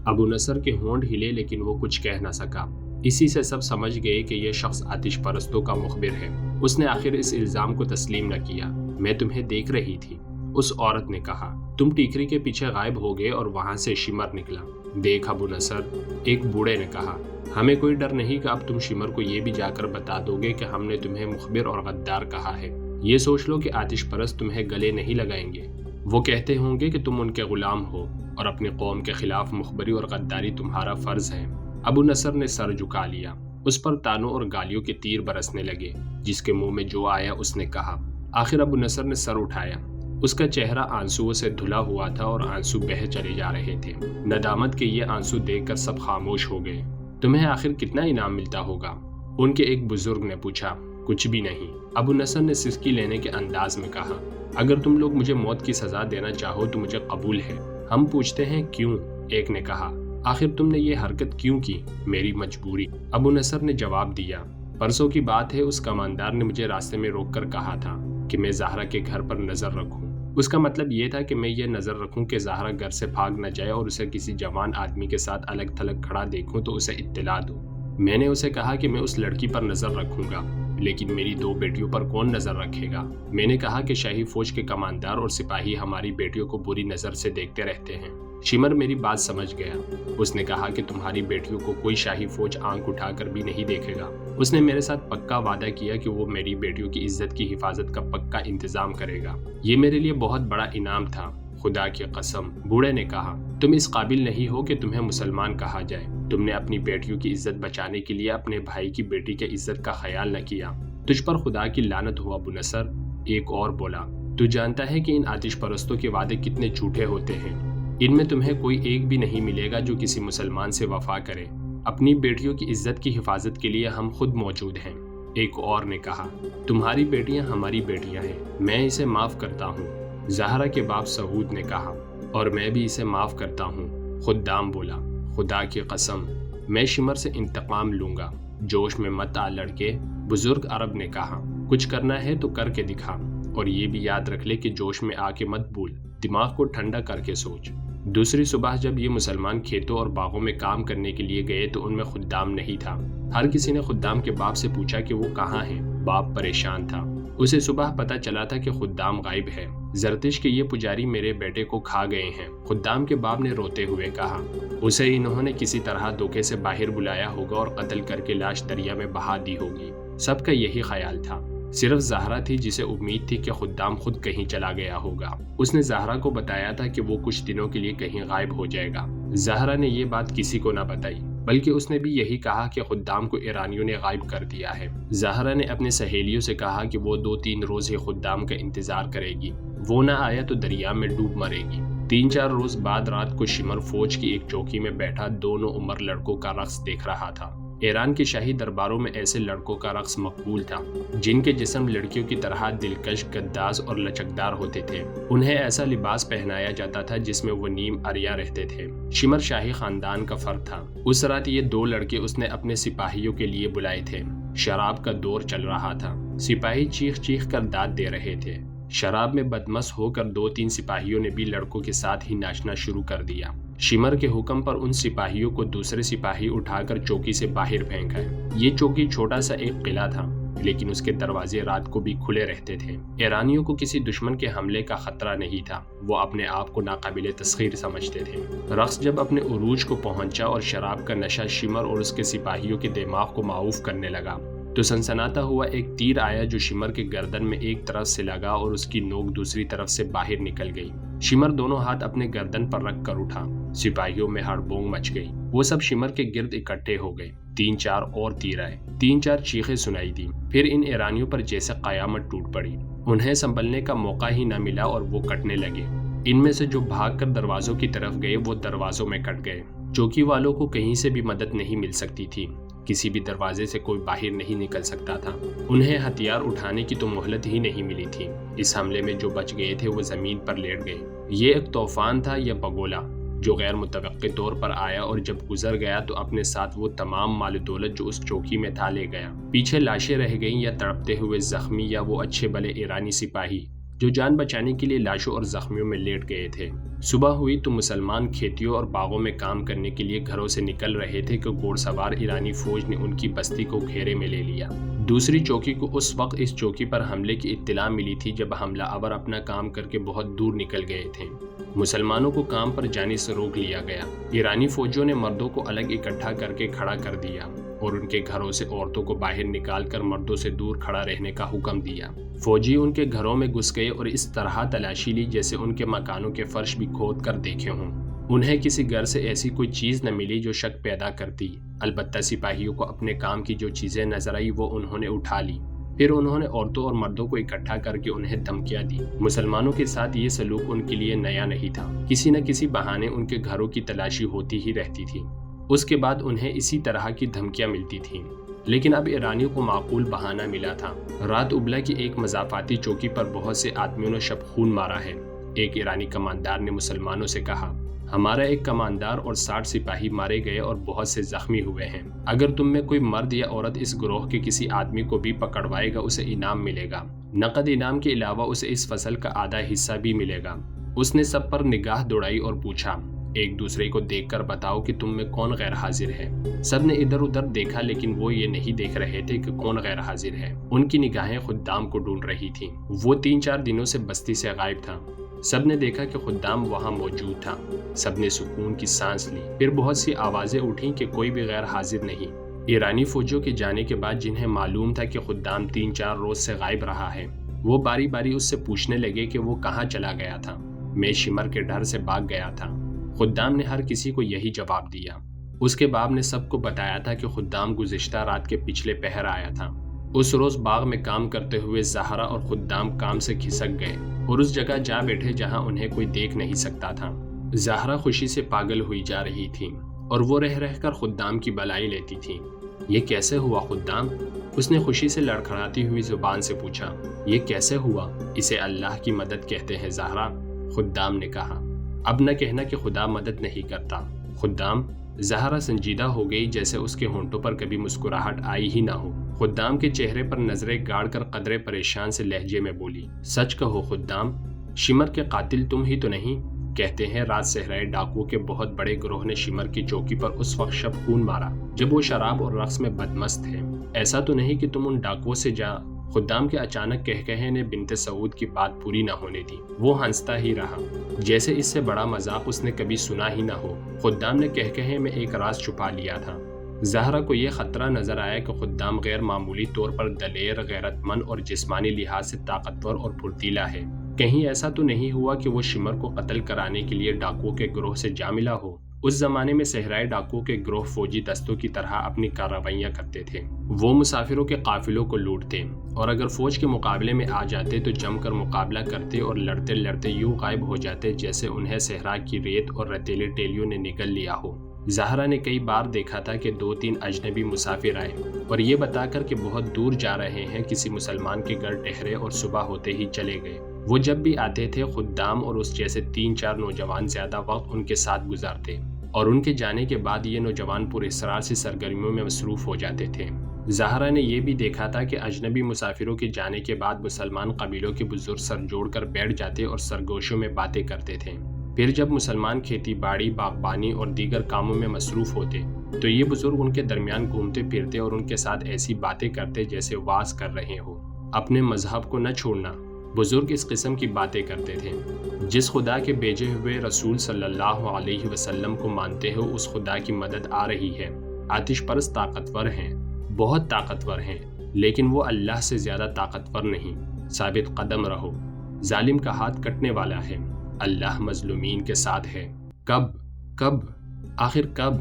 ابو نصر کے ہونٹ ہلے لیکن وہ کچھ کہہ نہ سکا۔ اسی سے سب سمجھ گئے کہ یہ شخص آتش پرستوں کا مخبر ہے۔ اس نے آخر اس الزام کو تسلیم نہ کیا۔ میں تمہیں دیکھ رہی تھی، اس عورت نے کہا۔ تم ٹیکری کے پیچھے غائب ہو گئے اور وہاں سے شمر نکلا۔ دیکھ ابو نصر، ایک بوڑھے نے کہا، ہمیں کوئی ڈر نہیں کہ اب تم شمر کو یہ بھی جا کر بتا دو گے کہ ہم نے تمہیں مخبر اور غدار کہا ہے۔ یہ سوچ لو کہ آتش پرست تمہیں گلے نہیں لگائیں گے۔ وہ کہتے ہوں گے کہ تم ان کے غلام ہو اور اپنی قوم کے خلاف مخبری اور غداری تمہارا فرض ہے۔ ابو نصر نے سر جھکا لیا۔ اس پر تانوں اور گالیوں کے تیر برسنے لگے۔ جس کے منہ میں جو آیا اس نے کہا۔ آخر ابو نصر نے سر اٹھایا۔ اس کا چہرہ آنسوؤں سے دھلا ہوا تھا اور آنسو بہہ چلے جا رہے تھے۔ ندامت کے یہ آنسو دیکھ کر سب خاموش ہو گئے۔ تمہیں آخر کتنا انعام ملتا ہوگا؟ ان کے ایک بزرگ نے پوچھا۔ کچھ بھی نہیں، ابو نصر نے سسکی لینے کے انداز میں کہا۔ اگر تم لوگ مجھے موت کی سزا دینا چاہو تو مجھے قبول ہے۔ ہم پوچھتے ہیں کیوں؟ ایک نے کہا۔ آخر تم نے یہ حرکت کیوں کی؟ میری مجبوری، ابو نصر نے جواب دیا۔ پرسوں کی بات ہے، اس کماندار نے مجھے راستے میں روک کر کہا تھا کہ میں زہرا کے گھر پر نظر رکھوں۔ اس کا مطلب یہ تھا کہ میں یہ نظر رکھوں کہ زہرا گھر سے بھاگ نہ جائے اور اسے کسی جوان آدمی کے ساتھ الگ تھلگ کھڑا دیکھوں تو اسے اطلاع دوں۔ میں نے اسے کہا کہ میں اس لڑکی پر نظر رکھوں گا، لیکن میری 2 بیٹیوں پر کون نظر رکھے گا؟ میں نے کہا کہ شاہی فوج کے کماندار اور سپاہی ہماری بیٹیوں کو بری نظر سے دیکھتے رہتے ہیں۔ شمر میری بات سمجھ گیا۔ اس نے کہا کہ تمہاری بیٹیوں کو کوئی شاہی فوج آنکھ اٹھا کر بھی نہیں دیکھے گا۔ اس نے میرے ساتھ پکا وعدہ کیا کہ وہ میری بیٹیوں کی عزت کی حفاظت کا پکا انتظام کرے گا۔ یہ میرے لیے بہت بڑا انعام تھا، خدا کی قسم۔ بوڑھے نے کہا، تم اس قابل نہیں ہو کہ تمہیں مسلمان کہا جائے۔ تم نے اپنی بیٹیوں کی عزت بچانے کے لیے اپنے بھائی کی بیٹی کی عزت کا خیال نہ کیا۔ تجھ پر خدا کی لعنت ہو ابو نصر۔ ایک اور بولا، تو جانتا ہے کہ ان آتش پرستوں کے وعدے کتنے جھوٹے ہوتے ہیں۔ ان میں تمہیں کوئی ایک بھی نہیں ملے گا جو کسی مسلمان سے وفا کرے۔ اپنی بیٹیوں کی عزت کی حفاظت کے لیے ہم خود موجود ہیں۔ ایک اور نے کہا، تمہاری بیٹیاں ہماری بیٹیاں ہیں، میں اسے معاف کرتا ہوں۔ زہرا کے باپ سعود نے کہا، اور میں بھی اسے معاف کرتا ہوں۔ خدام بولا، خدا کی قسم، میں شمر سے انتقام لوں گا۔ جوش میں مت آ لڑکے، بزرگ عرب نے کہا۔ کچھ کرنا ہے تو کر کے دکھا، اور یہ بھی یاد رکھ لے کہ جوش میں آ کے مت بھول، دماغ کو ٹھنڈا کر کے سوچ۔ دوسری صبح جب یہ مسلمان کھیتوں اور باغوں میں کام کرنے کے لیے گئے تو ان میں خدام نہیں تھا۔ ہر کسی نے خدام کے باپ سے پوچھا کہ وہ کہاں ہیں۔ باپ پریشان تھا۔ اسے صبح پتا چلا تھا کہ خدام غائب ہے۔ زرتش کے یہ پجاری میرے بیٹے کو کھا گئے ہیں، خدام کے باپ نے روتے ہوئے کہا۔ اسے انہوں نے کسی طرح دھوکے سے باہر بلایا ہوگا اور قتل کر کے لاش دریا میں بہا دی ہوگی۔ سب کا یہی خیال تھا۔ صرف زہرا تھی جسے امید تھی کہ خدام خود کہیں چلا گیا ہوگا۔ اس نے زہرا کو بتایا تھا کہ وہ کچھ دنوں کے لیے کہیں غائب ہو جائے گا۔ زہرا نے یہ بات کسی کو نہ بتائی، بلکہ اس نے بھی یہی کہا کہ خدام کو ایرانیوں نے غائب کر دیا ہے۔ زہرا نے اپنے سہیلیوں سے کہا کہ وہ 2-3 روز ہی خدام کا انتظار کرے گی، وہ نہ آیا تو دریا میں ڈوب مرے گی۔ 3-4 روز بعد رات کو شمر فوج کی ایک چوکی میں بیٹھا 2 عمر لڑکوں کا رقص دیکھ رہا تھا۔ ایران کے شاہی درباروں میں ایسے لڑکوں کا رقص مقبول تھا جن کے جسم لڑکیوں کی طرح دلکش، گداز اور لچکدار ہوتے تھے۔ انہیں ایسا لباس پہنایا جاتا تھا جس میں وہ نیم عریاں رہتے تھے۔ شمر شاہی خاندان کا فرد تھا۔ اس رات یہ 2 لڑکے اس نے اپنے سپاہیوں کے لیے بلائے تھے۔ شراب کا دور چل رہا تھا۔ سپاہی چیخ چیخ کر داد دے رہے تھے۔ شراب میں بدمست ہو کر 2-3 سپاہیوں نے بھی لڑکوں کے ساتھ ہی ناچنا شروع کر دیا۔ شمر کے حکم پر ان سپاہیوں کو دوسرے سپاہی اٹھا کر چوکی سے باہر پھینک آئے۔ یہ چوکی چھوٹا سا ایک قلعہ تھا، لیکن اس کے دروازے رات کو بھی کھلے رہتے تھے۔ ایرانیوں کو کسی دشمن کے حملے کا خطرہ نہیں تھا۔ وہ اپنے آپ کو ناقابل تسخیر سمجھتے تھے۔ رقص جب اپنے عروج کو پہنچا اور شراب کا نشہ شمر اور اس کے سپاہیوں کے دماغ کو معوف کرنے لگا تو سنسناتا ہوا ایک تیر آیا جو شمر کے گردن میں ایک طرف سے لگا اور اس کی نوک دوسری طرف سے باہر نکل گئی۔ شمر دونوں ہاتھ اپنے گردن پر رکھ کر اٹھا۔ سپاہیوں میں ہڑبونگ مچ گئی۔ وہ سب شمر کے گرد اکٹھے ہو گئے۔ 3-4 اور تیر آئے۔ 3-4 چیخیں سنائی دی۔ پھر ان ایرانیوں پر جیسے قیامت ٹوٹ پڑی۔ انہیں سنبھلنے کا موقع ہی نہ ملا اور وہ کٹنے لگے۔ ان میں سے جو بھاگ کر دروازوں کی طرف گئے وہ دروازوں میں کٹ گئے۔ چوکی والوں کو کہیں سے بھی مدد نہیں مل سکتی تھی۔ کسی بھی دروازے سے کوئی باہر نہیں نکل سکتا تھا۔ انہیں ہتھیار اٹھانے کی تو مہلت ہی نہیں ملی تھی۔ اس حملے میں جو بچ گئے تھے وہ زمین پر لیٹ گئے۔ یہ ایک طوفان تھا یا بگولا جو غیر متوقع طور پر آیا اور جب گزر گیا تو اپنے ساتھ وہ تمام مال و دولت جو اس چوکی میں تھا لے گیا۔ پیچھے لاشیں رہ گئیں یا تڑپتے ہوئے زخمی یا وہ اچھے بھلے ایرانی سپاہی جو جان بچانے کے لیے لاشوں اور زخمیوں میں لیٹ گئے تھے۔ صبح ہوئی تو مسلمان کھیتیوں اور باغوں میں کام کرنے کے لیے گھروں سے نکل رہے تھے کہ گھوڑ سوار ایرانی فوج نے ان کی بستی کو گھیرے میں لے لیا۔ دوسری چوکی کو اس وقت اس چوکی پر حملے کی اطلاع ملی تھی جب حملہ آور اپنا کام کر کے بہت دور نکل گئے تھے۔ مسلمانوں کو کام پر جانے سے روک لیا گیا۔ ایرانی فوجیوں نے مردوں کو الگ اکٹھا کر کے کھڑا کر دیا اور ان کے گھروں سے عورتوں کو باہر نکال کر مردوں سے دور کھڑا رہنے کا حکم دیا۔ فوجی ان کے گھروں میں گھس گئے اور اس طرح تلاشی لی جیسے ان کے مکانوں کے فرش بھی کھود کر دیکھے ہوں۔ انہیں کسی گھر سے ایسی کوئی چیز نہ ملی جو شک پیدا کرتی، البتہ سپاہیوں کو اپنے کام کی جو چیزیں نظر آئی وہ انہوں نے اٹھا لی۔ پھر انہوں نے عورتوں اور مردوں کو اکٹھا کر کے انہیں دھمکیاں دی۔ مسلمانوں کے ساتھ یہ سلوک ان کے لیے نیا نہیں تھا، کسی نہ کسی بہانے ان کے گھروں کی تلاشی ہوتی ہی رہتی تھی۔ اس کے بعد انہیں اسی طرح کی دھمکیاں ملتی تھیں، لیکن اب ایرانیوں کو معقول بہانہ ملا تھا۔ رات ابلا کی ایک مضافاتی چوکی پر بہت سے آدمیوں نے شب خون مارا ہے۔ ایک ایرانی کماندار نے مسلمانوں سے کہا، ہمارا ایک کماندار اور 60 سپاہی مارے گئے اور بہت سے زخمی ہوئے ہیں۔ اگر تم میں کوئی مرد یا عورت اس گروہ کے کسی آدمی کو بھی پکڑوائے گا اسے انعام ملے گا۔ نقد انعام کے علاوہ اسے اس فصل کا آدھا حصہ بھی ملے گا۔ اس نے سب پر نگاہ دوڑائی اور پوچھا، ایک دوسرے کو دیکھ کر بتاؤ کہ تم میں کون غیر حاضر ہے۔ سب نے ادھر ادھر دیکھا لیکن وہ یہ نہیں دیکھ رہے تھے کہ کون غیر حاضر ہے۔ ان کی نگاہیں خدام کو ڈھونڈ رہی تھیں۔ وہ 3-4 دنوں سے بستی سے غائب تھا۔ سب نے دیکھا کہ خدام وہاں موجود تھا۔ سب نے سکون کی سانس لی۔ پھر بہت سی آوازیں اٹھیں کہ کوئی بھی غیر حاضر نہیں۔ ایرانی فوجیوں کے جانے کے بعد جنہیں معلوم تھا کہ خدام 3-4 روز سے غائب رہا ہے، وہ باری باری اس سے پوچھنے لگے کہ وہ کہاں چلا گیا تھا۔ میں شمر کے ڈر سے بھاگ گیا تھا۔ خدام نے ہر کسی کو یہی جواب دیا۔ اس کے باپ نے سب کو بتایا تھا کہ خدام گزشتہ رات کے پچھلے پہر آیا تھا۔ اس روز باغ میں کام کرتے ہوئے زہرا اور خدام کام سے کھسک گئے اور اس جگہ جا بیٹھے جہاں انہیں کوئی دیکھ نہیں سکتا تھا۔ زہرا خوشی سے پاگل ہوئی جا رہی تھی اور وہ رہ رہ کر خدام کی بلائی لیتی تھی۔ یہ کیسے ہوا خدام؟ اس نے خوشی سے لڑکھڑاتی ہوئی زبان سے پوچھا۔ یہ کیسے ہوا؟ اسے اللہ کی مدد کہتے ہیں زہرا، خدام نے کہا۔ اب نہ کہنا کہ خدا مدد نہیں کرتا خدام۔ زہرا سنجیدہ ہو گئی جیسے اس کے ہونٹوں پر کبھی مسکراہٹ آئی ہی نہ ہو۔ خدام کے چہرے پر نظریں گاڑ کر قدرے پریشان سے لہجے میں بولی، سچ کہو خدام، شمر کے قاتل تم ہی تو نہیں؟ کہتے ہیں رات صحرائے ڈاکوؤں کے بہت بڑے گروہ نے شمر کی چوکی پر اس وقت شب خون مارا جب وہ شراب اور رقص میں بدمست تھے۔ ایسا تو نہیں کہ تم ان ڈاکوؤں سے جا؟ خدام کے اچانک کہے نے بنت سعود کی بات پوری نہ ہونے دی۔ وہ ہنستا ہی رہا جیسے اس سے بڑا مذاق اس نے کبھی سنا ہی نہ ہو۔ خدام نے کہے میں ایک راز چھپا لیا تھا۔ زہرا کو یہ خطرہ نظر آیا کہ خدام غیر معمولی طور پر دلیر، غیرت مند اور جسمانی لحاظ سے طاقتور اور پھرتیلا ہے۔ کہیں ایسا تو نہیں ہوا کہ وہ شمر کو قتل کرانے کے لیے ڈاکوؤں کے گروہ سے جا ملا ہو؟ اس زمانے میں صحرائے ڈاکوؤں کے گروہ فوجی دستوں کی طرح اپنی کارروائیاں کرتے تھے۔ وہ مسافروں کے قافلوں کو لوٹتے اور اگر فوج کے مقابلے میں آ جاتے تو جم کر مقابلہ کرتے اور لڑتے لڑتے یوں غائب ہو جاتے جیسے انہیں صحرا کی ریت اور ریتیلے ٹیلیوں نے نگل لیا ہو۔ زہرا نے کئی بار دیکھا تھا کہ 2-3 اجنبی مسافر آئے اور یہ بتا کر کہ بہت دور جا رہے ہیں کسی مسلمان کے گھر ٹھہرے اور صبح ہوتے ہی چلے گئے۔ وہ جب بھی آتے تھے خدام اور اس جیسے 3-4 نوجوان زیادہ وقت ان کے ساتھ گزارتے اور ان کے جانے کے بعد یہ نوجوان پر اسرار سے سرگرمیوں میں مصروف ہو جاتے تھے۔ زہرا نے یہ بھی دیکھا تھا کہ اجنبی مسافروں کے جانے کے بعد مسلمان قبیلوں کے بزرگ سر جوڑ کر بیٹھ جاتے اور سرگوشوں میں باتیں کرتے تھے۔ پھر جب مسلمان کھیتی باڑی، باغبانی اور دیگر کاموں میں مصروف ہوتے تو یہ بزرگ ان کے درمیان گھومتے پھرتے اور ان کے ساتھ ایسی باتیں کرتے جیسے واز کر رہے ہو۔ اپنے مذہب کو نہ چھوڑنا، بزرگ اس قسم کی باتیں کرتے تھے۔ جس خدا کے بھیجے ہوئے رسول صلی اللہ علیہ وسلم کو مانتے ہو اس خدا کی مدد آ رہی ہے۔ آتش پرست طاقتور ہیں، بہت طاقتور ہیں، لیکن وہ اللہ سے زیادہ طاقتور نہیں۔ ثابت قدم رہو، ظالم کا ہاتھ کٹنے والا ہے، اللہ مظلومین کے ساتھ ہے۔ کب آخر کب؟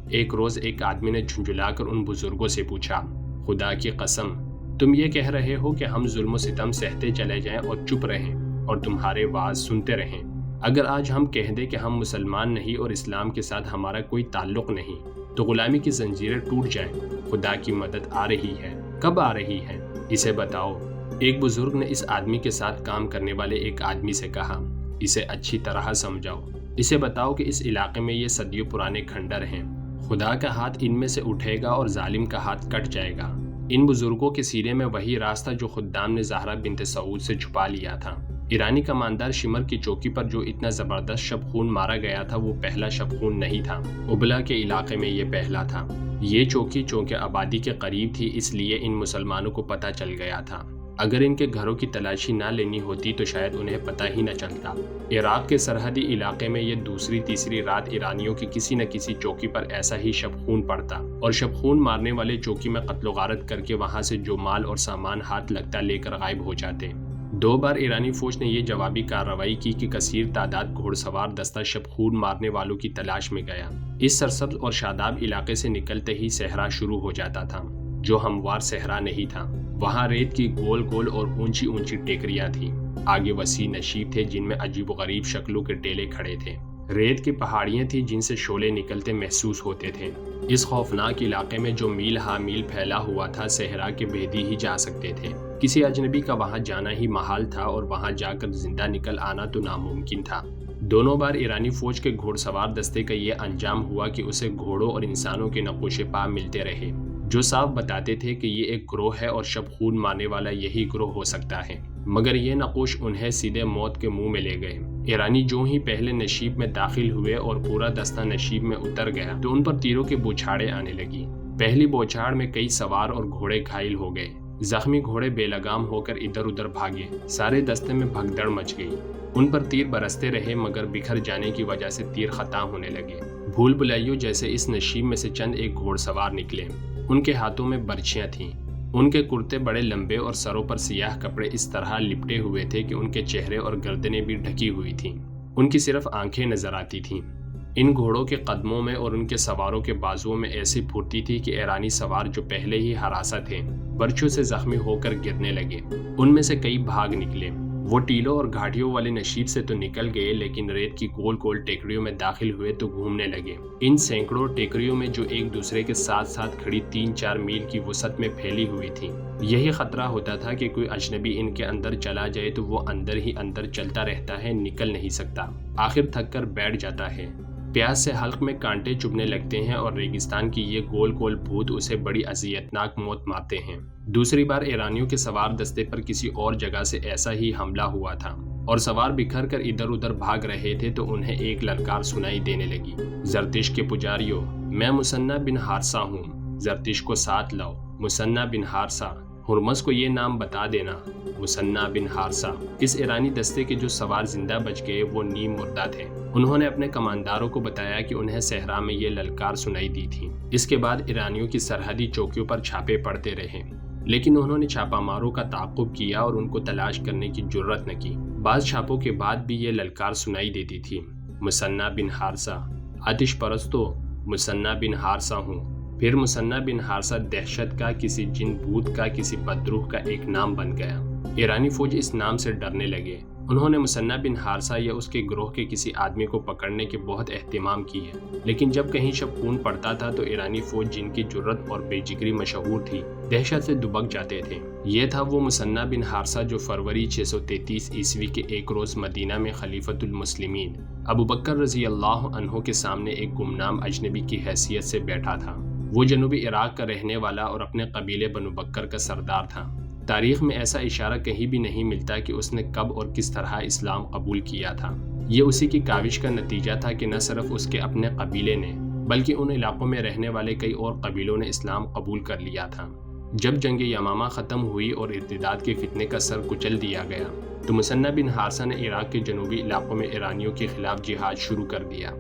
ایک روز ایک آدمی نے جھنجھلا کر ان بزرگوں سے پوچھا، خدا کی قسم تم یہ کہہ رہے ہو کہ ہم ظلم و ستم سہتے چلے جائیں اور چپ رہیں اور تمہارے واز سنتے رہیں؟ اگر آج ہم کہہ دیں کہ ہم مسلمان نہیں اور اسلام کے ساتھ ہمارا کوئی تعلق نہیں تو غلامی کی زنجیریں ٹوٹ جائیں۔ خدا کی مدد آ رہی ہے، کب آ رہی ہے؟ اسے بتاؤ۔ ایک بزرگ نے اس آدمی کے ساتھ کام کرنے والے ایک آدمی سے کہا، اسے اچھی طرح سمجھاؤ، اسے بتاؤ کہ اس علاقے میں یہ صدیوں پرانے کھنڈر ہیں، خدا کا ہاتھ ان میں سے اٹھے گا اور ظالم کا ہاتھ کٹ جائے گا۔ ان بزرگوں کے سینے میں وہی راستہ جو خدام نے زہرا بنت سعود سے چھپا لیا تھا۔ ایرانی کماندار شمر کی چوکی پر جو اتنا زبردست شب خون مارا گیا تھا وہ پہلا شب خون نہیں تھا، ابلا کے علاقے میں یہ پہلا تھا۔ یہ چوکی چونکہ آبادی کے قریب تھی اس لیے ان مسلمانوں کو پتہ چل گیا تھا، اگر ان کے گھروں کی تلاشی نہ لینی ہوتی تو شاید انہیں پتہ ہی نہ چلتا۔ عراق کے سرحدی علاقے میں یہ دوسری تیسری رات ایرانیوں کی کسی نہ کسی چوکی پر ایسا ہی شب خون پڑتا اور شب خون مارنے والے چوکی میں قتل و غارت کر کے وہاں سے جو مال اور سامان ہاتھ لگتا لے کر غائب ہو جاتے۔ 2 بار ایرانی فوج نے یہ جوابی کارروائی کی کہ کثیر تعداد گھوڑ سوار دستہ شب خون مارنے والوں کی تلاش میں گیا۔ اس سرسبز اور شاداب علاقے سے نکلتے ہی صحرا شروع ہو جاتا تھا، جو ہموار صحرا نہیں تھا۔ وہاں ریت کی گول گول اور اونچی اونچی ٹیکریاں تھیں، آگے وسیع نشیب تھے جن میں عجیب و غریب شکلوں کے ٹیلے کھڑے تھے۔ ریت کی پہاڑیاں تھیں جن سے شعلے نکلتے محسوس ہوتے تھے۔ اس خوفناک علاقے میں جو میل ہا میل پھیلا ہوا تھا صحرا کے بھیدی ہی جا سکتے تھے۔ کسی اجنبی کا وہاں جانا ہی محال تھا اور وہاں جا کر زندہ نکل آنا تو ناممکن تھا۔ دونوں بار ایرانی فوج کے گھوڑ سوار دستے کا یہ انجام ہوا کہ اسے گھوڑوں اور انسانوں کے نقوش پا ملتے رہے جو صاف بتاتے تھے کہ یہ ایک گروہ ہے اور شب خون مارنے والا یہی گروہ ہو سکتا ہے، مگر یہ نقوش انہیں سیدھے موت کے منہ میں لے گئے۔ ایرانی جو ہی پہلے نشیب میں داخل ہوئے اور پورا دستہ نشیب میں اتر گیا تو ان پر تیروں کے بوچھاڑیں آنے لگی۔ پہلی بوچھاڑ میں کئی سوار اور گھوڑے گھائل ہو گئے، زخمی گھوڑے بے لگام ہو کر ادھر ادھر بھاگے، سارے دستے میں بھگدڑ مچ گئی۔ ان پر تیر برستے رہے مگر بکھر جانے کی وجہ سے تیر خطا ہونے لگے۔ بھول بھلائیوں جیسے اس نشیب میں سے چند ایک گھوڑ سوار نکلے، ان کے ہاتھوں میں برچھیاں تھیں، ان کے کرتے بڑے لمبے اور سروں پر سیاہ کپڑے اس طرح لپٹے ہوئے تھے کہ ان کے چہرے اور گردنیں بھی ڈھکی ہوئی تھیں، ان کی صرف آنکھیں نظر آتی تھیں۔ ان گھوڑوں کے قدموں میں اور ان کے سواروں کے بازوؤں میں ایسی پھرتی تھی کہ ایرانی سوار جو پہلے ہی ہراساں تھے برچھوں سے زخمی ہو کر گرنے لگے۔ ان میں سے کئی بھاگ نکلے۔ وہ ٹیلوں اور گھاٹیوں والے نشیب سے تو نکل گئے لیکن ریت کی گول گول ٹیکریوں میں داخل ہوئے تو گھومنے لگے۔ ان سینکڑوں ٹیکریوں میں جو ایک دوسرے کے ساتھ ساتھ کھڑی 3-4 میل کی وسعت میں پھیلی ہوئی تھیں، یہی خطرہ ہوتا تھا کہ کوئی اجنبی ان کے اندر چلا جائے تو وہ اندر ہی اندر چلتا رہتا ہے، نکل نہیں سکتا، آخر تھک کر بیٹھ جاتا ہے۔ پیاس سے حلق میں کانٹے چبھنے لگتے ہیں اور ریگستان کی یہ گول گول بھوت اسے بڑی اذیتناک موت مارتے ہیں۔ دوسری بار ایرانیوں کے سوار دستے پر کسی اور جگہ سے ایسا ہی حملہ ہوا تھا اور سوار بکھر کر ادھر ادھر بھاگ رہے تھے تو انہیں ایک للکار سنائی دینے لگی، زرتش کے پجاریوں، میں مثنیٰ بن حارثہ ہوں، زرتش کو ساتھ لاؤ، مثنیٰ بن حارثہ، ہرمز کو یہ نام بتا دینا، مثنیٰ بن حارثہ۔ اس ایرانی دستے کے جو سوار زندہ بچ گئے وہ نیم مردہ تھے۔ انہوں نے اپنے کمانداروں کو بتایا کہ انہیں صحرا میں یہ للکار سنائی دی تھی۔ اس کے بعد ایرانیوں کی سرحدی چوکیوں پر چھاپے پڑتے رہے، لیکن انہوں نے چھاپا ماروں کا تعاقب کیا اور ان کو تلاش کرنے کی جرت نہ کی۔ بعض چھاپوں کے بعد بھی یہ للکار سنائی دیتی تھی، مثنیٰ بن حارثہ، آتش پرستو، مثنیٰ بن حارثہ ہوں۔ پھر مثنیٰ بن حارثہ دہشت کا، کسی جن بھوت کا، کسی بدروح کا ایک نام بن گیا۔ ایرانی فوج اس نام سے ڈرنے لگے۔ انہوں نے مثنیٰ بن حارثہ یا اس کے گروہ کے کسی آدمی کو پکڑنے کے بہت اہتمام کیے، لیکن جب کہیں شب خون پڑتا تھا تو ایرانی فوج جن کی جرت اور بے جگری مشہور تھی دہشت سے دبک جاتے تھے۔ یہ تھا وہ مثنیٰ بن حارثہ جو فروری 633 عیسوی کے ایک روز مدینہ میں خلیفۃ المسلمین ابو بکر رضی اللہ عنہ کے سامنے ایک گمنام اجنبی کی حیثیت سے بیٹھا تھا۔ وہ جنوبی عراق کا رہنے والا اور اپنے قبیلے بنو بکر کا سردار تھا۔ تاریخ میں ایسا اشارہ کہیں بھی نہیں ملتا کہ اس نے کب اور کس طرح اسلام قبول کیا تھا۔ یہ اسی کی کاوش کا نتیجہ تھا کہ نہ صرف اس کے اپنے قبیلے نے بلکہ ان علاقوں میں رہنے والے کئی اور قبیلوں نے اسلام قبول کر لیا تھا۔ جب جنگ یمامہ ختم ہوئی اور ارتداد کے فتنے کا سر کچل دیا گیا تو مثنیٰ بن حارثہ نے عراق کے جنوبی علاقوں میں ایرانیوں کے خلاف جہاد شروع کر دیا۔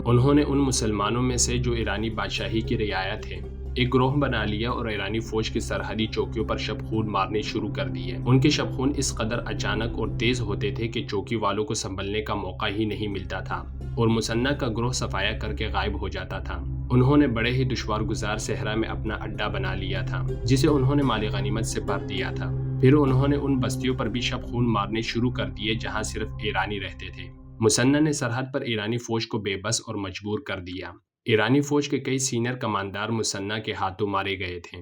انہوں نے ان مسلمانوں میں سے جو ایرانی بادشاہی کی رعایا تھے ایک گروہ بنا لیا اور ایرانی فوج کی سرحدی چوکیوں پر شب خون مارنے شروع کر دیے۔ ان کے شب خون اس قدر اچانک اور تیز ہوتے تھے کہ چوکی والوں کو سنبھلنے کا موقع ہی نہیں ملتا تھا اور مثنیٰ کا گروہ صفایا کر کے غائب ہو جاتا تھا۔ انہوں نے بڑے ہی دشوار گزار صحرا میں اپنا اڈا بنا لیا تھا جسے انہوں نے مال غنیمت سے بھر دیا تھا۔ پھر انہوں نے ان بستیوں پر بھی شب خون مارنے شروع کر دیے جہاں صرف ایرانی رہتے تھے۔ مثنیٰ نے سرحد پر ایرانی فوج کو بے بس اور مجبور کر دیا۔ ایرانی فوج کے کئی سینئر کماندار مثنیٰ کے ہاتھوں مارے گئے تھے۔